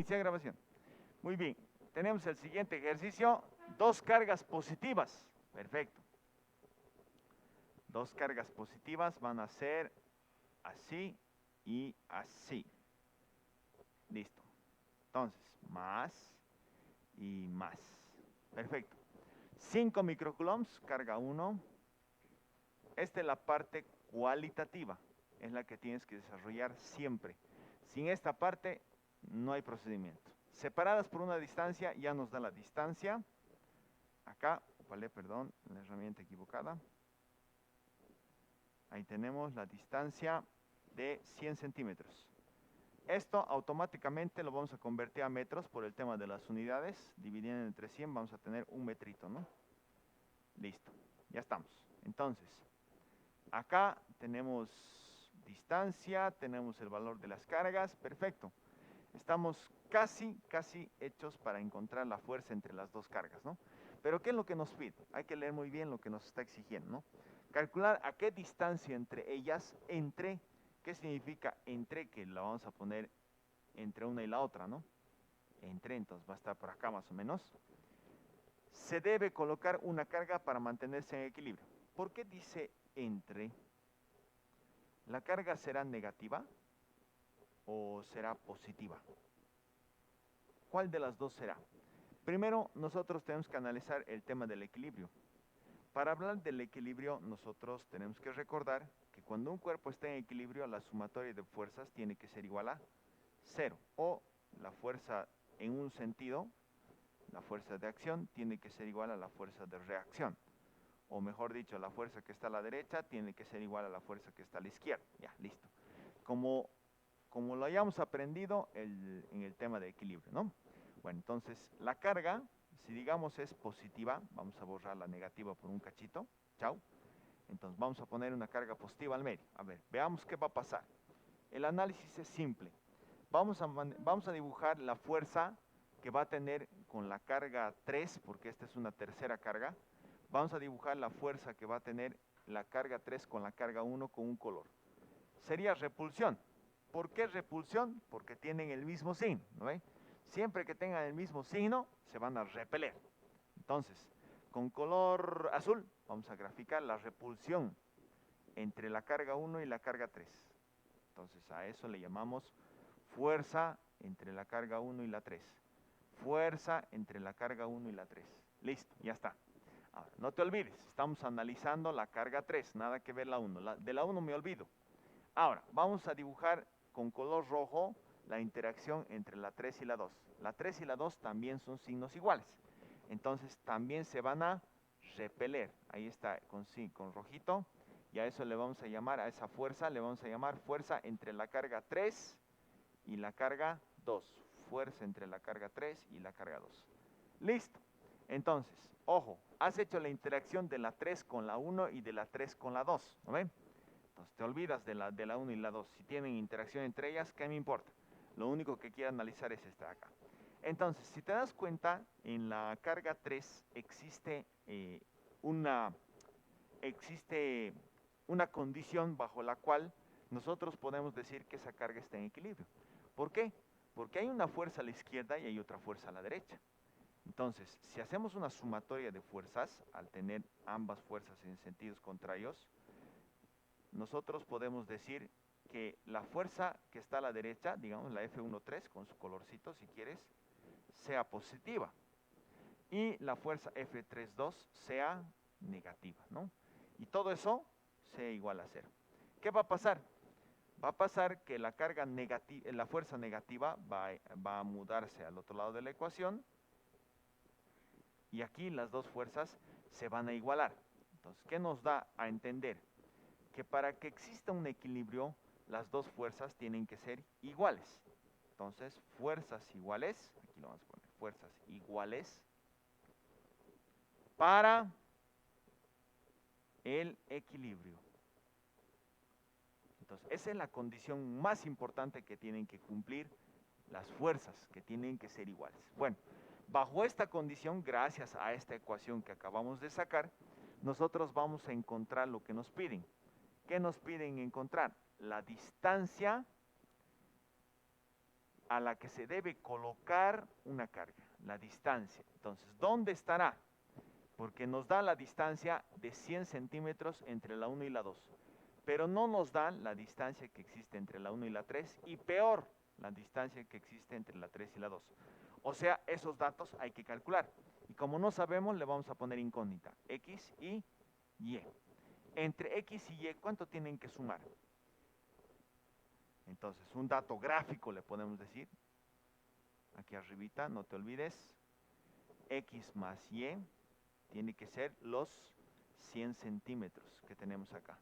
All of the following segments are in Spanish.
Iniciar grabación. Muy bien. Tenemos el siguiente ejercicio. Dos cargas positivas. Perfecto. Dos cargas positivas van a ser así y así. Listo. Entonces, más y más. Perfecto. 5 microcoulombs, carga 1. Esta es la parte cualitativa. Es la que tienes que desarrollar siempre. Sin esta parte, no hay procedimiento. Separadas por una distancia, ya nos da la distancia. Acá, vale, perdón, la herramienta equivocada. Ahí tenemos la distancia de 100 centímetros. Esto automáticamente lo vamos a convertir a metros por el tema de las unidades. Dividiendo entre 100 vamos a tener un metrito, ¿no? Listo, ya estamos. Entonces, acá tenemos distancia, tenemos el valor de las cargas, perfecto. Estamos casi hechos para encontrar la fuerza entre las dos cargas, ¿no? Pero ¿qué es lo que nos pide? Hay que leer muy bien lo que nos está exigiendo, ¿no? Calcular a qué distancia entre ellas, ¿qué significa entre? Que la vamos a poner entre una y la otra, ¿no? Entre, entonces va a estar por acá más o menos. Se debe colocar una carga para mantenerse en equilibrio. ¿Por qué dice entre? ¿La carga será negativa o será positiva? ¿Cuál de las dos será? Primero, nosotros tenemos que analizar el tema del equilibrio. Para hablar del equilibrio, nosotros tenemos que recordar que cuando un cuerpo está en equilibrio, la sumatoria de fuerzas tiene que ser igual a 0. O la fuerza en un sentido, la fuerza de acción, tiene que ser igual a la fuerza de reacción. O mejor dicho, la fuerza que está a la derecha tiene que ser igual a la fuerza que está a la izquierda. Ya, listo. Como lo hayamos aprendido en el tema de equilibrio, ¿no? Bueno, entonces la carga, si digamos es positiva, vamos a borrar la negativa por un cachito, chao. Entonces vamos a poner una carga positiva al medio. A ver, veamos qué va a pasar. El análisis es simple. Vamos a dibujar la fuerza que va a tener con la carga 3, porque esta es una tercera carga. Vamos a dibujar la fuerza que va a tener la carga 3 con la carga 1 con un color. Sería repulsión. ¿Por qué repulsión? Porque tienen el mismo signo, ¿no ve? Siempre que tengan el mismo signo, se van a repeler. Entonces, con color azul, vamos a graficar la repulsión entre la carga 1 y la carga 3. Entonces, a eso le llamamos fuerza entre la carga 1 y la 3. Fuerza entre la carga 1 y la 3. Listo, ya está. Ahora, no te olvides, estamos analizando la carga 3, nada que ver la 1. De la 1 me olvido. Ahora, vamos a dibujar con color rojo la interacción entre la 3 y la 2. La 3 y la 2 también son signos iguales. Entonces, también se van a repeler. Ahí está, con rojito. Y a eso le vamos a llamar, a esa fuerza, le vamos a llamar fuerza entre la carga 3 y la carga 2. Fuerza entre la carga 3 y la carga 2. Listo. Entonces, ojo, has hecho la interacción de la 3 con la 1 y de la 3 con la 2. ¿No ven? Entonces te olvidas de la 1 y la 2. Si tienen interacción entre ellas, ¿qué me importa? Lo único que quiero analizar es esta de acá. Entonces, si te das cuenta, en la carga 3 existe una condición bajo la cual nosotros podemos decir que esa carga está en equilibrio. ¿Por qué? Porque hay una fuerza a la izquierda y hay otra fuerza a la derecha. Entonces, si hacemos una sumatoria de fuerzas, al tener ambas fuerzas en sentidos contrarios, nosotros podemos decir que la fuerza que está a la derecha, digamos la F13 con su colorcito si quieres, sea positiva y la fuerza F32 sea negativa, ¿no? Y todo eso sea igual a 0. ¿Qué va a pasar? Va a pasar que la carga negativa, la fuerza negativa va a mudarse al otro lado de la ecuación y aquí las dos fuerzas se van a igualar. Entonces, ¿qué nos da a entender? Que para que exista un equilibrio, las dos fuerzas tienen que ser iguales. Entonces, fuerzas iguales, aquí lo vamos a poner, fuerzas iguales para el equilibrio. Entonces, esa es la condición más importante que tienen que cumplir las fuerzas, que tienen que ser iguales. Bueno, bajo esta condición, gracias a esta ecuación que acabamos de sacar, nosotros vamos a encontrar lo que nos piden. ¿Qué nos piden encontrar? La distancia a la que se debe colocar una carga, la distancia. Entonces, ¿dónde estará? Porque nos da la distancia de 100 centímetros entre la 1 y la 2, pero no nos dan la distancia que existe entre la 1 y la 3, y peor, la distancia que existe entre la 3 y la 2. O sea, esos datos hay que calcular. Y como no sabemos, le vamos a poner incógnita, X y Y. Entre X y Y, ¿cuánto tienen que sumar? Entonces, un dato gráfico le podemos decir, aquí arribita, no te olvides, X más Y tiene que ser los 100 centímetros que tenemos acá.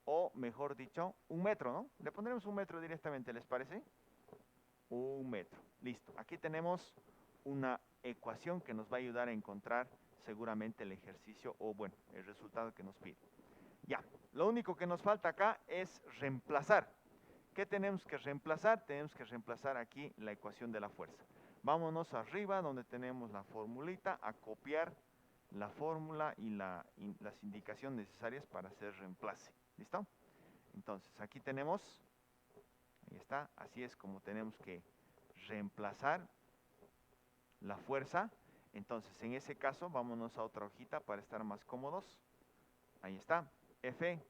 O mejor dicho, un metro, ¿no? Le pondremos un metro directamente, ¿les parece? Un metro. Listo. Aquí tenemos una ecuación que nos va a ayudar a encontrar seguramente el ejercicio o, bueno, el resultado que nos pide. Ya, lo único que nos falta acá es reemplazar. ¿Qué tenemos que reemplazar? Tenemos que reemplazar aquí la ecuación de la fuerza. Vámonos arriba donde tenemos la formulita, a copiar la fórmula y las indicaciones necesarias para hacer reemplace. ¿Listo? Entonces, aquí tenemos, ahí está, así es como tenemos que reemplazar la fuerza. Entonces, en ese caso, vámonos a otra hojita para estar más cómodos. Ahí está, F13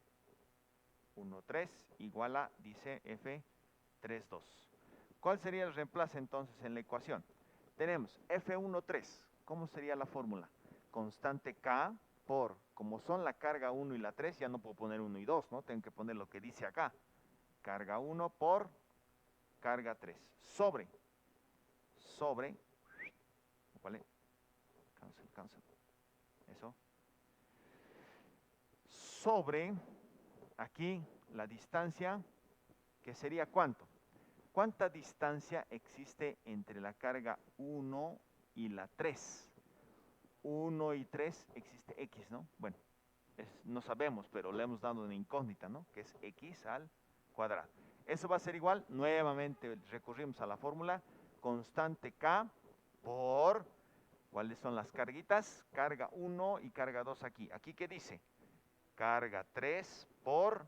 igual a, dice F32. ¿Cuál sería el reemplace entonces en la ecuación? Tenemos F13, ¿cómo sería la fórmula? Constante K por, como son la carga 1 y la 3, ya no puedo poner 1 y 2, ¿no? Tengo que poner lo que dice acá. Carga 1 por carga 3. Sobre, ¿vale? Cancel. Eso. Sobre, aquí, la distancia, que sería ¿cuánto? ¿Cuánta distancia existe entre la carga 1 y la 3? 1 y 3 existe X, ¿no? Bueno, no sabemos, pero le hemos dado una incógnita, ¿no? Que es X al cuadrado. Eso va a ser igual, nuevamente recurrimos a la fórmula, constante K por, ¿cuáles son las carguitas? Carga 1 y carga 2 aquí. ¿Aquí qué dice? Carga 3 por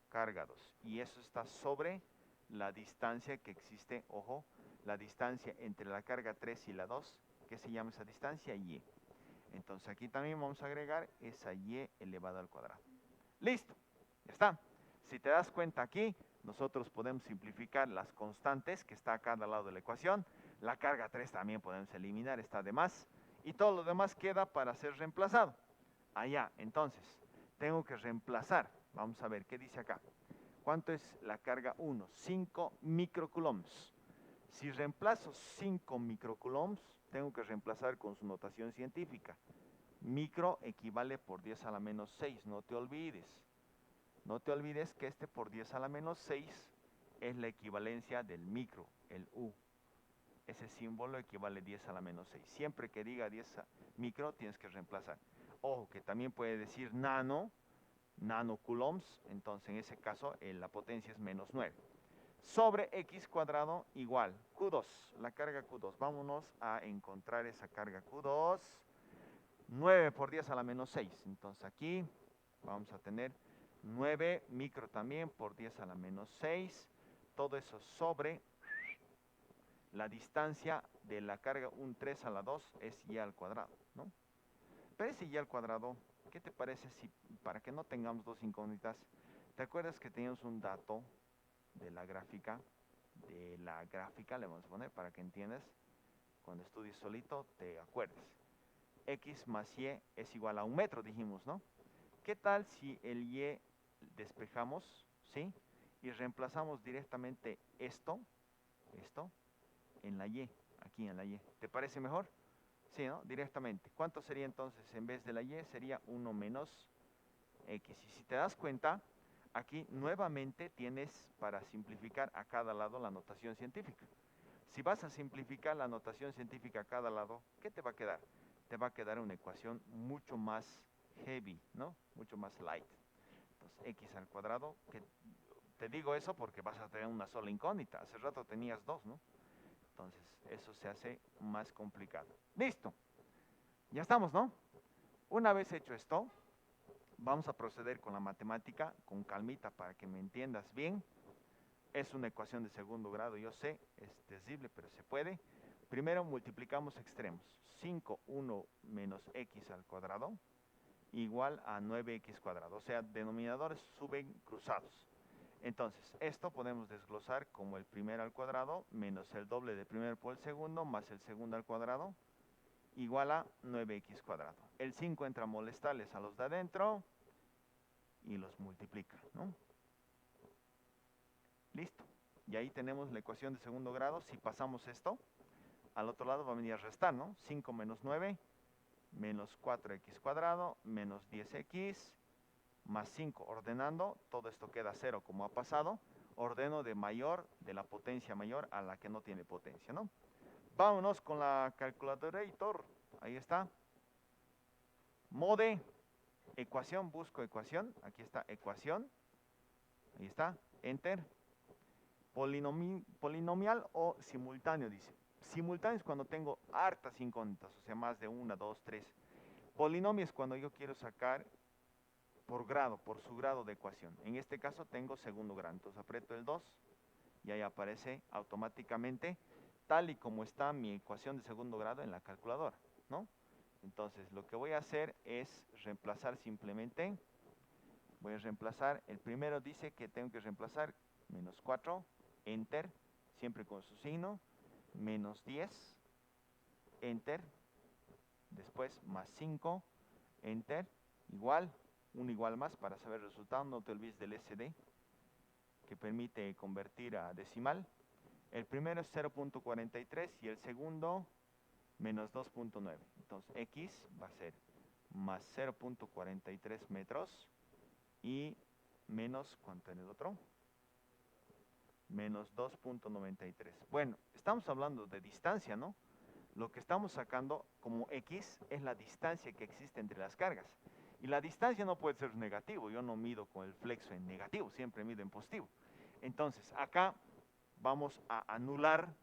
carga 2. Y eso está sobre la distancia que existe, ojo, la distancia entre la carga 3 y la 2, ¿qué se llama esa distancia? Y. Entonces aquí también vamos a agregar esa y elevado al cuadrado. Listo, ya está. Si te das cuenta aquí, nosotros podemos simplificar las constantes que está a cada lado de la ecuación. La carga 3 también podemos eliminar, está de más. Y todo lo demás queda para ser reemplazado. Allá, entonces, tengo que reemplazar. Vamos a ver, ¿qué dice acá? ¿Cuánto es la carga 1? 5 microcoulombs. Si reemplazo 5 microcoulombs, tengo que reemplazar con su notación científica. Micro equivale por 10 a la menos 6, no te olvides. No te olvides que este por 10 a la menos 6 es la equivalencia del micro, el U. Ese símbolo equivale a 10 a la menos 6. Siempre que diga 10 micro, tienes que reemplazar. Ojo, que también puede decir nanocoulombs, entonces en ese caso la potencia es menos 9. Sobre x cuadrado igual Q2, la carga Q2. Vámonos a encontrar esa carga Q2. 9 por 10 a la menos 6. Entonces aquí vamos a tener 9 micro también por 10 a la menos 6. Todo eso sobre la distancia de la carga 3 a la 2 es y al cuadrado, ¿no? Pero ese y al cuadrado, ¿qué te parece si, para que no tengamos dos incógnitas, te acuerdas que teníamos un dato de la gráfica? De la gráfica le vamos a poner para que entiendas, cuando estudies solito te acuerdes. X más Y es igual a 1 metro, dijimos, ¿no? ¿Qué tal si el Y despejamos, ¿sí? Y reemplazamos directamente esto, en la Y, aquí en la Y. ¿Te parece mejor? Sí, ¿no? Directamente. ¿Cuánto sería entonces en vez de la Y? Sería 1 menos X. Y si te das cuenta, aquí nuevamente tienes para simplificar a cada lado la notación científica. Si vas a simplificar la notación científica a cada lado, ¿qué te va a quedar? Te va a quedar una ecuación mucho más heavy, ¿no? Mucho más light. Entonces, X al cuadrado, que te digo eso porque vas a tener una sola incógnita. Hace rato tenías dos, ¿no? Entonces, eso se hace más complicado. ¡Listo! Ya estamos, ¿no? Una vez hecho esto, vamos a proceder con la matemática, con calmita para que me entiendas bien. Es una ecuación de segundo grado, yo sé, es terrible, pero se puede. Primero multiplicamos extremos. 5,1 menos x al cuadrado igual a 9x cuadrado. O sea, denominadores suben cruzados. Entonces, esto podemos desglosar como el primero al cuadrado menos el doble de primero por el segundo más el segundo al cuadrado igual a 9x cuadrado. El 5 entra a molestarles a los de adentro y los multiplica, ¿no? Listo. Y ahí tenemos la ecuación de segundo grado. Si pasamos esto, al otro lado va a venir a restar, ¿no? 5 menos 9 menos 4x cuadrado menos 10x más 5. Ordenando, todo esto queda 0 como ha pasado. Ordeno de la potencia mayor a la que no tiene potencia, ¿no? Vámonos con la calculadora editor. Ahí está. Mode, ecuación, busco ecuación. Aquí está ecuación. Ahí está. Enter. Polinomial o simultáneo, dice. Simultáneo es cuando tengo hartas incógnitas, o sea, más de una, dos, tres. Polinomio es cuando yo quiero sacar por grado, por su grado de ecuación. En este caso tengo segundo grado. Entonces aprieto el 2 y ahí aparece automáticamente tal y como está mi ecuación de segundo grado en la calculadora, ¿no? Entonces lo que voy a hacer es reemplazar simplemente. Voy a reemplazar, el primero dice que tengo que reemplazar menos 4, enter, siempre con su signo, menos 10, enter, después más 5, enter, igual, un igual más para saber el resultado, no te olvides del SD, que permite convertir a decimal. El primero es 0.43 y el segundo menos 2.9. Entonces X va a ser más 0.43 metros y menos, ¿cuánto en el otro? Menos 2.93. Bueno, estamos hablando de distancia, ¿no? Lo que estamos sacando como X es la distancia que existe entre las cargas. Y la distancia no puede ser negativo. Yo no mido con el flexo en negativo, siempre mido en positivo. Entonces, acá vamos a anular,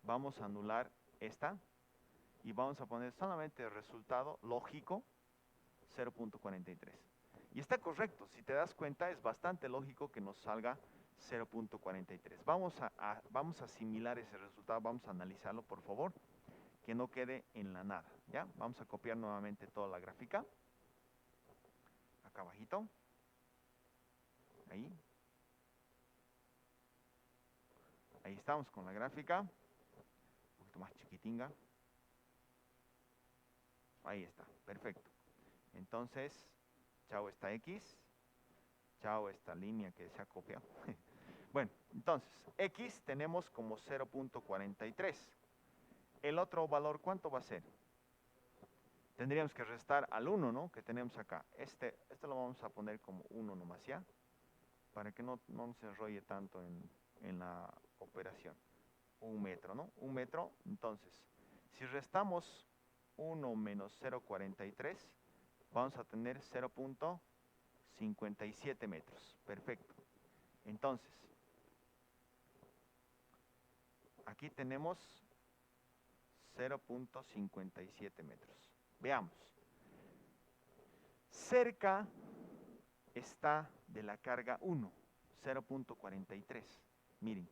vamos a anular esta y vamos a poner solamente el resultado lógico 0.43. Y está correcto, si te das cuenta es bastante lógico que nos salga 0.43. Vamos a asimilar ese resultado, vamos a analizarlo por favor, que no quede en la nada, ¿ya? Vamos a copiar nuevamente toda la gráfica, acá abajito, ahí estamos con la gráfica, un poquito más chiquitinga, ahí está, perfecto. Entonces, chao esta X, chao esta línea que se ha copiado. Bueno, entonces, X tenemos como 0.43. El otro valor, ¿cuánto va a ser? Tendríamos que restar al 1, ¿no? Que tenemos acá. Este lo vamos a poner como 1 nomás, ¿ya? Para que no se enrolle tanto en la operación. 1 metro, ¿no? 1 metro, entonces, si restamos 1 menos 0.43, vamos a tener 0.57 metros. Perfecto. Entonces, aquí tenemos 0.57 metros. Veamos. Cerca está de la carga 1, 0.43. Miren.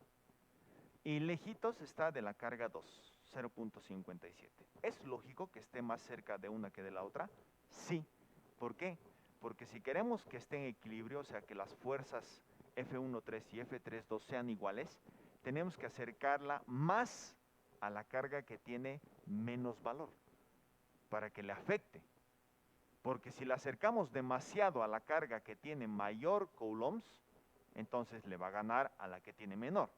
Y lejitos está de la carga 2, 0.57. ¿Es lógico que esté más cerca de una que de la otra? Sí. ¿Por qué? Porque si queremos que esté en equilibrio, o sea, que las fuerzas F1,3 y F3,2 sean iguales, tenemos que acercarla más a la carga que tiene menos valor, para que le afecte. Porque si la acercamos demasiado a la carga que tiene mayor coulombs, entonces le va a ganar a la que tiene menor.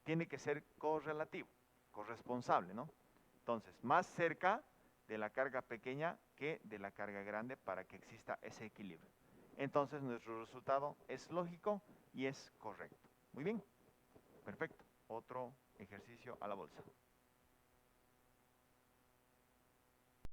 Tiene que ser correlativo, corresponsable, ¿no? Entonces, más cerca de la carga pequeña que de la carga grande para que exista ese equilibrio. Entonces, nuestro resultado es lógico y es correcto. Muy bien, perfecto. Otro ejercicio a la bolsa.